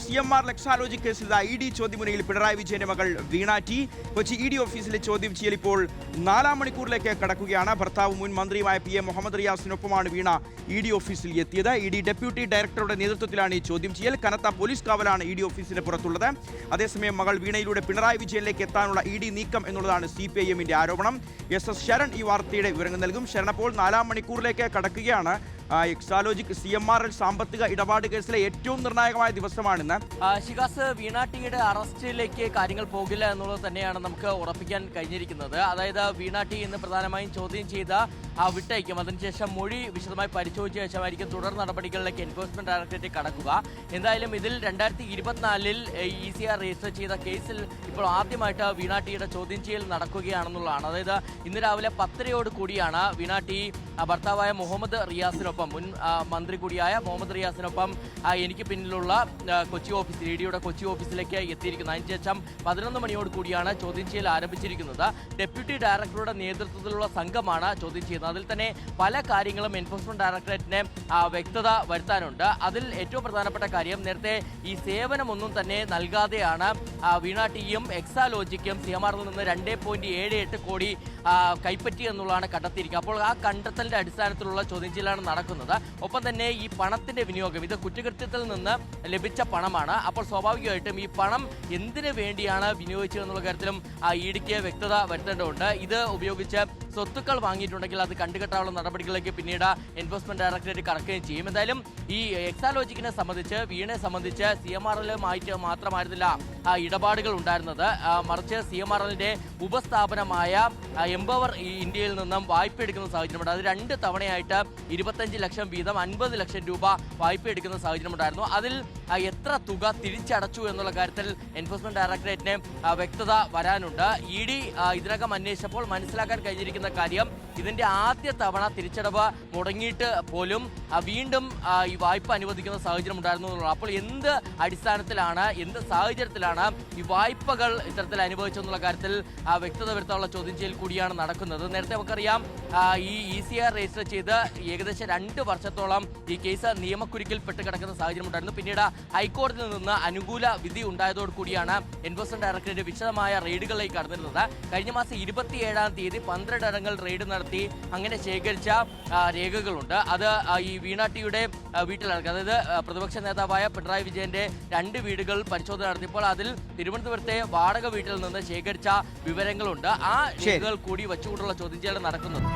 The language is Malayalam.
CMR എക്സാലോജി കേസിൽ ED ചോദ്യമുനയിൽ പിണറായി വിജയന്റെ മകൾ വീണ ടി. കൊച്ചി ED ഓഫീസിലെ ചോദ്യം ചെയ്യൽ ഇപ്പോൾ 4-ാം മണിക്കൂറിലേക്ക് കടക്കുകയാണ്. ഭർത്താവ് മുൻ മന്ത്രിയുമായ PM മുഹമ്മദ് റിയാസിനൊപ്പമാണ് വീണ ED ഓഫീസിൽ എത്തിയത്. ED ഡെപ്യൂട്ടി ഡയറക്ടറുടെ നേതൃത്വത്തിലാണ് ഈ ചോദ്യം ചെയ്യൽ. കനത്ത പോലീസ് കാവലാണ് ED ഓഫീസിന് പുറത്തുള്ളത്. അതേസമയം മകൾ വീണയിലൂടെ പിണറായി വിജയനിലേക്ക് എത്താനുള്ള ED നീക്കം എന്നുള്ളതാണ് CPIM-ന്റെ ആരോപണം. SS ശരൺ ഈ വാർത്തയുടെ വിവരങ്ങൾ നൽകും. ശരൺ, അപ്പോൾ 4-ാം മണിക്കൂറിലേക്ക് കടക്കുകയാണ്. എക്സാലോജിക് CMRL സാമ്പത്തിക ഇടപാട് കേസിലെ ഏറ്റവും നിർണായകമായ ദിവസമാണിന്ന്. ശിഖാസ്, വീണ ടിയുടെ അറസ്റ്റിലേക്ക് കാര്യങ്ങൾ പോകില്ല എന്നുള്ളത് തന്നെയാണ് നമുക്ക് ഉറപ്പിക്കാൻ കഴിഞ്ഞിരിക്കുന്നത്. അതായത് വീണ ടി ഇന്ന് പ്രധാനമായും ചോദ്യം ചെയ്ത വിട്ടയക്കും. അതിനുശേഷം മൊഴി വിശദമായി പരിശോധിച്ച ശേഷമായിരിക്കും തുടർ നടപടികളിലേക്ക് എൻഫോഴ്സ്മെന്റ് ഡയറക്ടറേറ്റ് കടക്കുക. എന്തായാലും ഇതിൽ 2024-ൽ ECR രജിസ്റ്റർ ചെയ്ത കേസിൽ ഇപ്പോൾ ആദ്യമായിട്ട് വീണ ടിയുടെ ചോദ്യം ചെയ്യൽ നടക്കുകയാണെന്നുള്ളതാണ്. അതായത് ഇന്ന് രാവിലെ 10:30 കൂടിയാണ് വീണ ടി ഭർത്താവായ മുഹമ്മദ് റിയാസിനൊപ്പം, മുൻ മന്ത്രി കൂടിയായ മുഹമ്മദ് റിയാസിനൊപ്പം എനിക്ക് പിന്നിലുള്ള കൊച്ചി ഓഫീസിൽ, EDയുടെ കൊച്ചി ഓഫീസിലേക്ക് എത്തിയിരിക്കുന്നത്. അതിനുശേഷം 11 മണിയോട് കൂടിയാണ് ചോദ്യം ചെയ്യൽ ആരംഭിച്ചിരിക്കുന്നത്. ഡെപ്യൂട്ടി ഡയറക്ടറുടെ നേതൃത്വത്തിലുള്ള സംഘമാണ് ചോദ്യം ചെയ്യുന്നത്. അതിൽ തന്നെ പല കാര്യങ്ങളും എൻഫോഴ്സ്മെന്റ് ഡയറക്ടറേറ്റിന് വ്യക്തത വരുത്താനുണ്ട്. അതിൽ ഏറ്റവും പ്രധാനപ്പെട്ട കാര്യം, നേരത്തെ ഈ സേവനമൊന്നും തന്നെ നൽകാതെയാണ് വീണ ടിയും എക്സാലോജിക്കും CMRൽ നിന്ന് 2.78 കോടി കൈപ്പറ്റി എന്നുള്ളതാണ് കണ്ടെത്തിയിരിക്കുക. അപ്പോൾ ആ കണ്ടെത്തലിന്റെ അടിസ്ഥാനത്തിലുള്ള ചോദ്യം ചെയ്യലാണ് നടക്കുന്നത്. ഒപ്പം തന്നെ ഈ പണത്തിന്റെ വിനിയോഗം, ഇത് കുറ്റകൃത്യത്തിൽ നിന്ന് ലഭിച്ച പണമാണ്. അപ്പോൾ സ്വാഭാവികമായിട്ടും ഈ പണം എന്തിനു വേണ്ടിയാണ് വിനിയോഗിച്ചതെന്നുള്ള കാര്യത്തിലും EDക്ക് വ്യക്തത വരുത്തേണ്ടതുണ്ട്. ഇത് ഉപയോഗിച്ച് സ്വത്തുക്കൾ വാങ്ങിയിട്ടുണ്ടെങ്കിൽ അത് കണ്ടുകെട്ടാനുള്ള നടപടികളിലേക്ക് പിന്നീട് എൻഫോഴ്സ്മെന്റ് ഡയറക്ടറേറ്റ് കടക്കുകയും ചെയ്യും. എന്തായാലും ഈ എക്സാലോജിക്കിനെ സംബന്ധിച്ച്, വീണയെ സംബന്ധിച്ച് CMRലുമായിട്ട് മാത്രമായിരുന്നില്ല ഇടപാടുകൾ ഉണ്ടായിരുന്നത്. മറിച്ച് CMRലിന്റെ ഉപസ്ഥാപനമായ എംപവർ ഇന്ത്യയിൽ നിന്നും വായ്പ എടുക്കുന്ന സാഹചര്യമുണ്ട്. അത് 2 തവണയായിട്ട് 25 ലക്ഷം വീതം 50 ലക്ഷം രൂപ വായ്പ എടുക്കുന്ന സാഹചര്യമുണ്ടായിരുന്നു. അതിൽ എത്ര തുക തിരിച്ചടച്ചു എന്നുള്ള കാര്യത്തിൽ എൻഫോഴ്സ്മെന്റ് ഡയറക്ടറേറ്റിന് വ്യക്തത വരാനുണ്ട്. ED ഇതിനകം അന്വേഷിച്ചപ്പോൾ മനസ്സിലാക്കാൻ കഴിഞ്ഞിരിക്കുന്ന കാര്യം, ഇതിന്റെ ആദ്യ തവണ തിരിച്ചടവ് മുടങ്ങിയിട്ട് പോലും വീണ്ടും ഈ വായ്പ അനുവദിക്കുന്ന സാഹചര്യം ഉണ്ടായിരുന്നു എന്നുള്ളത്. അപ്പോൾ എന്ത് അടിസ്ഥാനത്തിലാണ്, എന്ത് സാഹചര്യത്തിലാണ് ഈ വായ്പകൾ ഇത്തരത്തിൽ അനുഭവിച്ചെന്നുള്ള കാര്യത്തിൽ വ്യക്തത വരുത്താനുള്ള ചോദ്യം ചെയ്യൽ കൂടിയാണ് നടക്കുന്നത്. നേരത്തെ നമുക്കറിയാം, ഈ ECR രജിസ്റ്റർ ചെയ്ത് ഏകദേശം 2 വർഷത്തോളം ഈ കേസ് നിയമക്കുരുക്കിൽ പെട്ട് കിടക്കുന്ന സാഹചര്യം ഉണ്ടായിരുന്നു. പിന്നീട് ഹൈക്കോടതിയിൽ നിന്ന് അനുകൂല വിധി ഉണ്ടായതോടു കൂടിയാണ് എൻഫോഴ്സ്മെന്റ് ഡയറക്ടറേറ്റ് വിശദമായ റെയ്ഡുകളിലേക്ക് കടന്നിരുന്നത്. കഴിഞ്ഞ മാസം 27-ാം തീയതി 12 ഇടങ്ങൾ റെയ്ഡ് നടത്തി അങ്ങനെ ശേഖരിച്ച രേഖകളുണ്ട്. അത് ഈ വീണ ടിയുടെ വീട്ടിലാണ്. അതായത് പ്രതിപക്ഷ നേതാവായ പിണറായി വിജയന്റെ 2 വീടുകൾ പരിശോധന നടത്തിയപ്പോൾ അതിൽ തിരുവനന്തപുരത്തെ വാടക വീട്ടിൽ നിന്ന് ശേഖരിച്ച വിവരങ്ങളുണ്ട്. ആ രേഖകൾ കൂടി വെച്ചുകൊണ്ടുള്ള ചോദ്യം ചെയ്യൽ നടക്കുന്നത്.